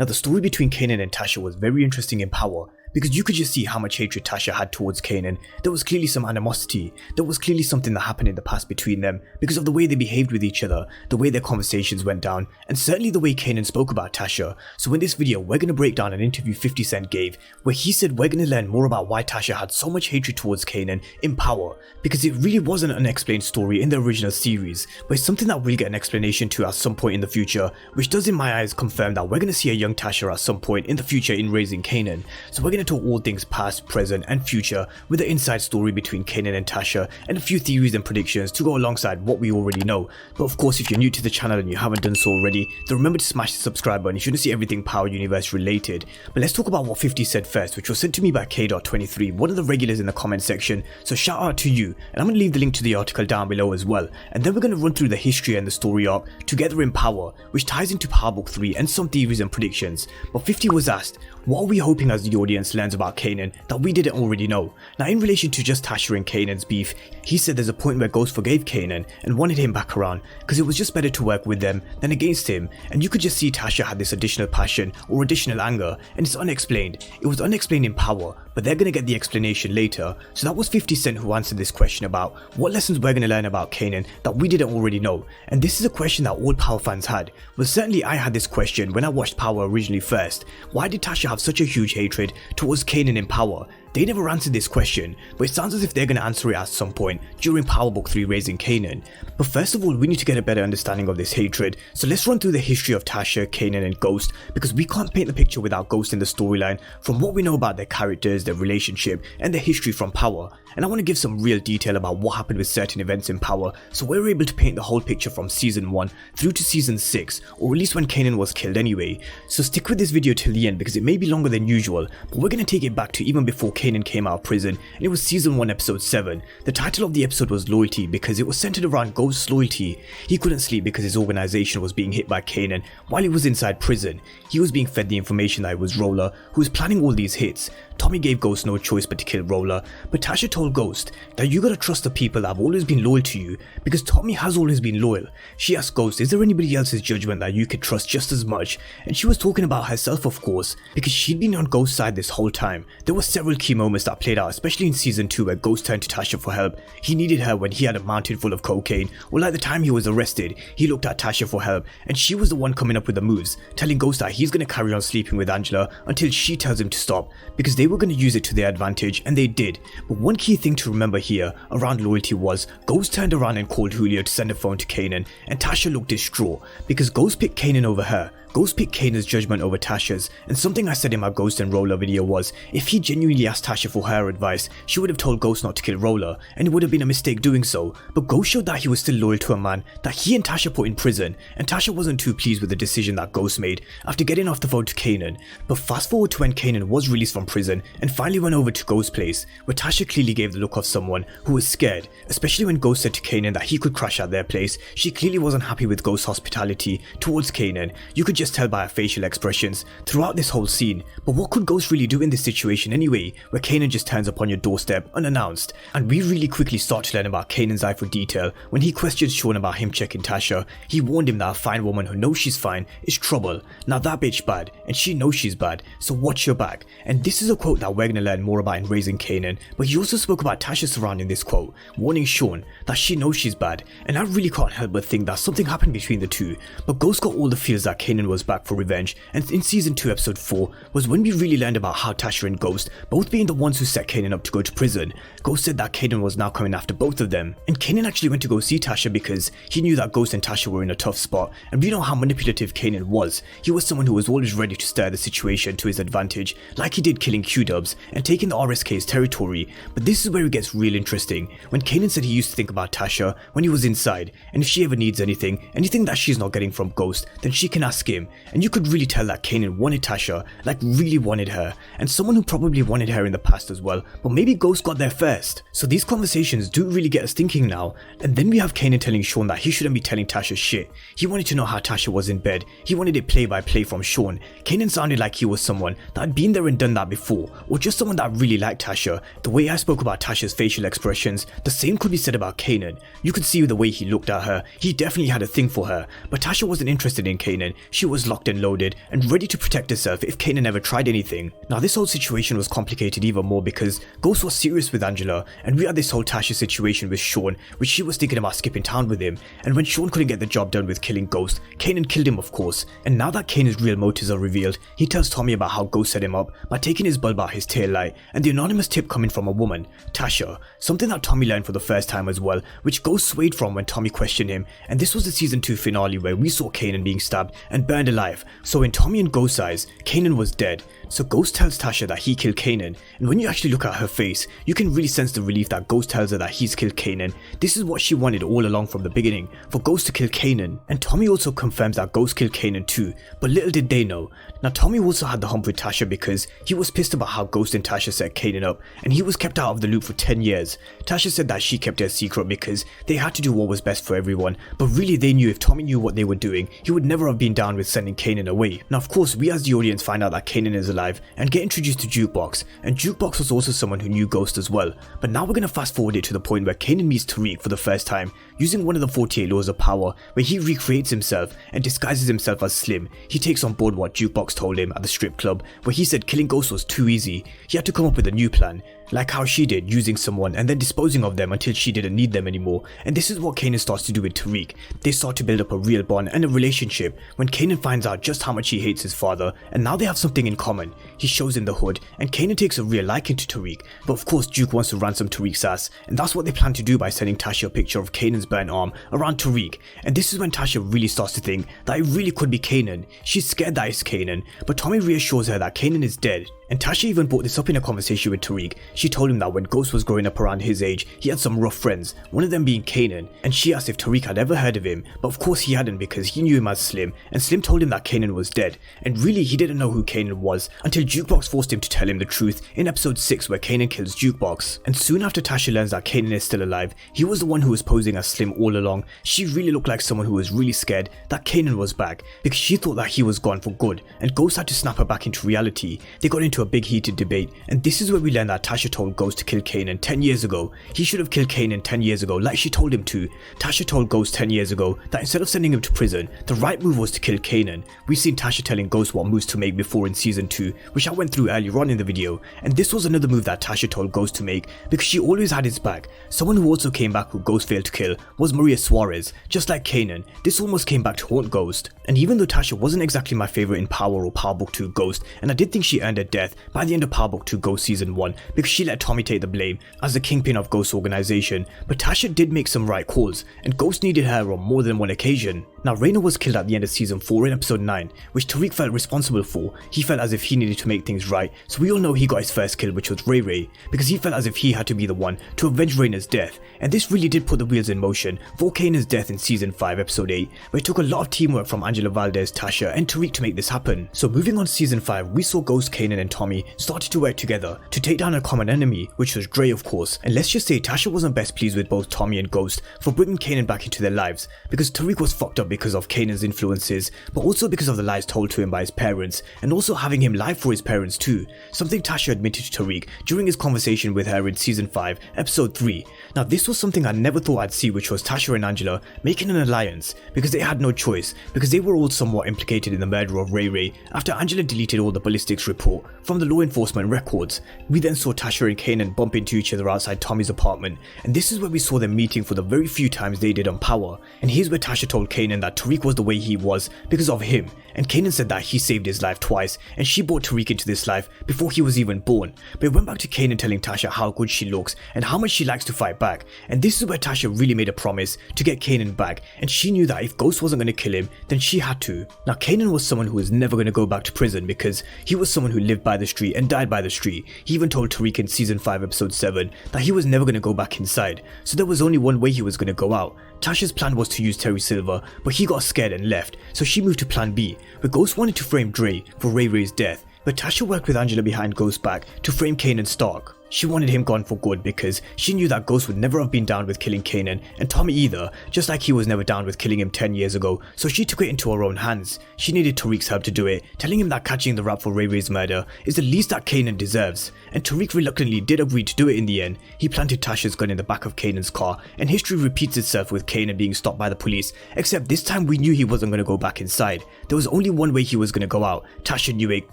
Now the story between Kanan and Tasha was very interesting in power, because you could just see how much hatred Tasha had towards Kanan. There was clearly some animosity, there was clearly something that happened in the past between them because of the way they behaved with each other, the way their conversations went down, and certainly the way Kanan spoke about Tasha. So in this video we're going to break down an interview 50 Cent gave where he said we're going to learn more about why Tasha had so much hatred towards Kanan in power, because it really was an unexplained story in the original series, but it's something that we'll get an explanation to at some point in the future, which does in my eyes confirm that we're going to see a young Tasha at some point in the future in Raising Kanan. So we're going to talk all things past, present and future with the inside story between Kanan and Tasha and a few theories and predictions to go alongside what we already know. But of course, if you're new to the channel and you haven't done so already, then remember to smash the subscribe button if you want to see everything Power Universe related. But let's talk about what 50 said first, which was sent to me by K.23, one of the regulars in the comment section, so shout out to you, and I'm going to leave the link to the article down below as well. And then we're going to run through the history and the story arc together in Power, which ties into Power Book 3 and some theories and predictions. But 50 was asked, what are we hoping as the audience learns about Kanan that we didn't already know? Now in relation to just Tasha and Kanan's beef, he said there's a point where Ghost forgave Kanan and wanted him back around because it was just better to work with them than against him, and you could just see Tasha had this additional passion or additional anger, and it's unexplained. It was unexplained in Power, but they're gonna get the explanation later. So that was 50 Cent who answered this question about what lessons we're gonna learn about Kanan that we didn't already know, and this is a question that all Power fans had. Well, certainly I had this question when I watched Power originally first. Why did Tasha have such a huge hatred towards Kanan in Power? They never answered this question, but it sounds as if they're going to answer it at some point during Power Book 3 Raising Kanan. But first of all, we need to get a better understanding of this hatred, so let's run through the history of Tasha, Kanan and Ghost, because we can't paint the picture without Ghost in the storyline from what we know about their characters, their relationship and their history from Power. And I want to give some real detail about what happened with certain events in Power, so we're able to paint the whole picture from season 1 through to season 6, or at least when Kanan was killed anyway. So stick with this video till the end because it may be longer than usual, but we're going to take it back to even before Kanan came out of prison, and it was season 1 episode 7. The title of the episode was Loyalty because it was centered around Ghost's loyalty. He couldn't sleep because his organization was being hit by Kanan while he was inside prison. He was being fed the information that it was Roller who was planning all these hits. Tommy gave Ghost no choice but to kill Roller, but Tasha told Ghost that you gotta trust the people that have always been loyal to you because Tommy has always been loyal. She asked Ghost, is there anybody else's judgment that you could trust just as much? And she was talking about herself, of course, because she'd been on Ghost's side this whole time. There were several key moments that played out, especially in season 2 where Ghost turned to Tasha for help. He needed her when he had a mountain full of cocaine, or like the time he was arrested, he looked at Tasha for help and she was the one coming up with the moves, telling Ghost that he's gonna carry on sleeping with Angela until she tells him to stop, because they were gonna use it to their advantage, and they did. But one key thing to remember here around loyalty was Ghost turned around and called Julio to send a phone to Kanan, and Tasha looked distraught because Ghost picked Kanan over her. Ghost picked Kanan's judgment over Tasha's, and something I said in my Ghost and Roller video was, if he genuinely asked Tasha for her advice, she would have told Ghost not to kill Roller, and it would have been a mistake doing so. But Ghost showed that he was still loyal to a man that he and Tasha put in prison, and Tasha wasn't too pleased with the decision that Ghost made after getting off the phone to Kanan. But fast forward to when Kanan was released from prison and finally went over to Ghost's place, where Tasha clearly gave the look of someone who was scared, especially when Ghost said to Kanan that he could crash at their place. She clearly wasn't happy with Ghost's hospitality towards Kanan. You could just tell by her facial expressions throughout this whole scene. But what could Ghost really do in this situation anyway, where Kanan just turns up on your doorstep unannounced? And we really quickly start to learn about Kanan's eye for detail when he questions Sean about him checking Tasha. He warned him that a fine woman who knows she's fine is trouble. Now that bitch bad, and she knows she's bad, so watch your back. And this is a quote that we're gonna learn more about in Raising Kanan, but he also spoke about Tasha surrounding this quote, warning Sean that she knows she's bad, and I really can't help but think that something happened between the two. But Ghost got all the feels that Kanan was back for revenge, and in season 2 episode 4 was when we really learned about how Tasha and Ghost both being the ones who set Kanan up to go to prison. Ghost said that Kanan was now coming after both of them, and Kanan actually went to go see Tasha because he knew that Ghost and Tasha were in a tough spot, and we know how manipulative Kanan was. He was someone who was always ready to stir the situation to his advantage, like he did killing Q-Dubs and taking the RSK's territory. But this is where it gets real interesting, when Kanan said he used to think about Tasha when he was inside, and if she ever needs anything that she's not getting from Ghost, then she can ask him. And you could really tell that Kanan wanted Tasha, like really wanted her, and someone who probably wanted her in the past as well, but maybe Ghost got there first. So these conversations do really get us thinking now. And then we have Kanan telling Sean that he shouldn't be telling Tasha shit. He wanted to know how Tasha was in bed. He wanted it play by play from Sean. Kanan sounded like he was someone that had been there and done that before, or just someone that really liked Tasha. The way I spoke about Tasha's facial expressions, the same could be said about Kanan. You could see the way he looked at her, he definitely had a thing for her, but Tasha wasn't interested in Kanan. She was locked and loaded and ready to protect herself if Kanan ever tried anything. Now this whole situation was complicated even more because Ghost was serious with Angela, and we had this whole Tasha situation with Sean, which she was thinking about skipping town with him, and when Sean couldn't get the job done with killing Ghost, Kanan killed him of course. And now that Kanan's real motives are revealed, he tells Tommy about how Ghost set him up by taking his bulb out his tail light, and the anonymous tip coming from a woman, Tasha, something that Tommy learned for the first time as well, which Ghost swayed from when Tommy questioned him. And this was the season 2 finale where we saw Kanan being stabbed and burned alive. So in Tommy and Ghost's eyes, Kanan was dead. So Ghost tells Tasha that he killed Kanan, and when you actually look at her face, you can really sense the relief that Ghost tells her that he's killed Kanan. This is what she wanted all along from the beginning, for Ghost to kill Kanan. And Tommy also confirms that Ghost killed Kanan too, but little did they know. Now Tommy also had the hump with Tasha because he was pissed about how Ghost and Tasha set Kanan up, and he was kept out of the loop for 10 years. Tasha said that she kept it a secret because they had to do what was best for everyone, but really they knew if Tommy knew what they were doing, he would never have been down with sending Kanan away. Now of course we as the audience find out that Kanan is alive and get introduced to Jukebox, and Jukebox was also someone who knew Ghost as well. But now we're gonna fast forward it to the point where Kanan meets Tariq for the first time, using one of the 48 laws of power, where he recreates himself and disguises himself as Slim. He takes on board what Jukebox told him at the strip club, where he said killing Ghost was too easy. He had to come up with a new plan, like how she did, using someone and then disposing of them until she didn't need them anymore. And this is what Kanan starts to do with Tariq. They start to build up a real bond and a relationship when Kanan finds out just how much he hates his father, and now they have something in common. He shows him the hood, and Kanan takes a real liking to Tariq, but of course Duke wants to ransom Tariq's ass, and that's what they plan to do by sending Tasha a picture of Kanan's burnt arm around Tariq. And this is when Tasha really starts to think that it really could be Kanan. She's scared that it's Kanan, but Tommy reassures her that Kanan is dead. And Tasha even brought this up in a conversation with Tariq. She told him that when Ghost was growing up around his age, he had some rough friends, one of them being Kanan, and she asked if Tariq had ever heard of him, but of course he hadn't because he knew him as Slim, and Slim told him that Kanan was dead, and really he didn't know who Kanan was until Jukebox forced him to tell him the truth in episode 6 where Kanan kills Jukebox. And soon after Tasha learns that Kanan is still alive, he was the one who was posing as Slim all along. She really looked like someone who was really scared that Kanan was back, because she thought that he was gone for good, and Ghost had to snap her back into reality. They got into a big heated debate, and this is where we learn that Tasha told Ghost to kill Kanan 10 years ago. He should have killed Kanan 10 years ago like she told him to. Tasha told Ghost 10 years ago that instead of sending him to prison, the right move was to kill Kanan. We've seen Tasha telling Ghost what moves to make before in season 2, which I went through earlier on in the video, and this was another move that Tasha told Ghost to make because she always had his back. Someone who also came back who Ghost failed to kill was Maria Suarez. Just like Kanan, this almost came back to haunt Ghost. And even though Tasha wasn't exactly my favourite in Power or Power Book 2 Ghost, and I did think she earned her death by the end of Power Book 2 Ghost season 1 because she let Tommy take the blame as the kingpin of Ghost's organization, but Tasha did make some right calls, and Ghost needed her on more than one occasion. Now Raina was killed at the end of season 4 in episode 9, which Tariq felt responsible for. He felt as if he needed to make things right, so we all know he got his first kill, which was Ray Ray, because he felt as if he had to be the one to avenge Raina's death. And this really did put the wheels in motion for Kanan's death in season 5 episode 8, where it took a lot of teamwork from Angela Valdez, Tasha and Tariq to make this happen. So moving on to season 5, we saw Ghost, Kanan and Tommy started to work together to take down a common enemy, which was Dre of course. And let's just say Tasha wasn't best pleased with both Tommy and Ghost for bringing Kanan back into their lives, because Tariq was fucked up because of Kanan's influences, but also because of the lies told to him by his parents, and also having him lie for his parents too, something Tasha admitted to Tariq during his conversation with her in season 5 episode 3. Now this was something I never thought I'd see, which was Tasha and Angela making an alliance because they had no choice, because they were all somewhat implicated in the murder of Ray Ray after Angela deleted all the ballistics report from the law enforcement records. We then saw Tasha and Kanan bump into each other outside Tommy's apartment, and this is where we saw them meeting for the very few times they did on Power. And here's where Tasha told Kanan that Tariq was the way he was because of him, and Kanan said that he saved his life twice and she brought Tariq into this life before he was even born. But it went back to Kanan telling Tasha how good she looks and how much she likes to fight back, and this is where Tasha really made a promise to get Kanan back, and she knew that if Ghost wasn't going to kill him, then she had to. Now Kanan was someone who was never going to go back to prison because he was someone who lived by the street and died by the street. He even told Tariq in season 5 episode 7 that he was never going to go back inside, so there was only one way he was going to go out. Tasha's plan was to use Terry Silver, but he got scared and left, so she moved to plan B, where Ghost wanted to frame Dre for Ray Ray's death, but Tasha worked with Angela behind Ghost's back to frame Kanan Stark. She wanted him gone for good because she knew that Ghost would never have been down with killing Kanan, and Tommy either, just like he was never down with killing him 10 years ago, so she took it into her own hands. She needed Tariq's help to do it, telling him that catching the rap for Ray Ray's murder is the least that Kanan deserves, and Tariq reluctantly did agree to do it in the end. He planted Tasha's gun in the back of Kanan's car, and history repeats itself with Kanan being stopped by the police, except this time we knew he wasn't going to go back inside. There was only one way he was going to go out. Tasha knew it,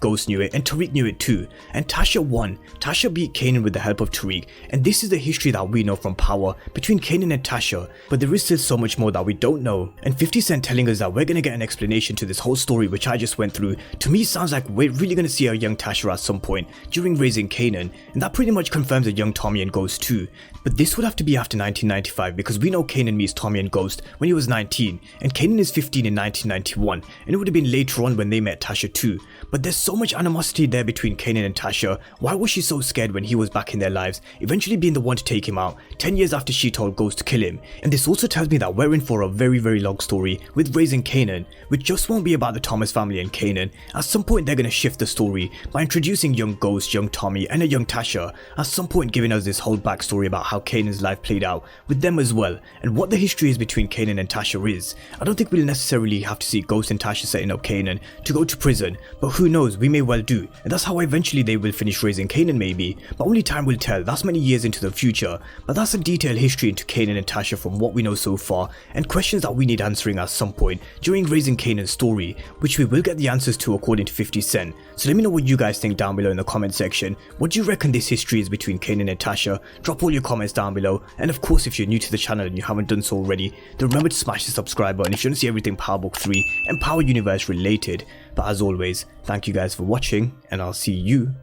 Ghost knew it, and Tariq knew it too, and Tasha won. Tasha beat Kanan with the help of Tariq, and this is the history that we know from Power between Kanan and Tasha, but there is still so much more that we don't know. And 50 Cent telling us that we're gonna get an explanation to this whole story which I just went through, to me sounds like we're really gonna see a young Tasha at some point during Raising Kanan, and that pretty much confirms a young Tommy and Ghost too. But this would have to be after 1995 because we know Kanan meets Tommy and Ghost when he was 19, and Kanan is 15 in 1991, and it would have been later on when they met Tasha too. But there's so much animosity there between Kanan and Tasha. Why was she so scared when he was back in their lives, eventually being the one to take him out 10 years after she told Ghost to kill him? And this also tells me that we're in for a very long story with Raising Kanan, which just won't be about the Thomas family and Kanan. At some point they're gonna shift the story by introducing young Ghost, young Tommy, and a young Tasha, at some point giving us this whole backstory about how Kanan's life played out with them as well, and what the history is between Kanan and Tasha is. I don't think we'll necessarily have to see Ghost and Tasha setting up Kanan to go to prison, but who knows, we may well do, and that's how eventually they will finish Raising Kanan maybe, but only time will tell. That's many years into the future, but that's a detailed history into Kanan and Tasha from what we know so far, and questions that we need answering at some point during Raising Kanan's story, which we will get the answers to according to 50 Cent. So let me know what you guys think down below in the comment section. What do you reckon this history is between Kanan and Tasha? Drop all your comments down below, and of course if you're new to the channel and you haven't done so already, then remember to smash the subscribe button if you want to see everything Power Book 3 and Power Universe related. But as always, thank you guys for watching, and I'll see you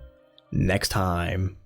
next time.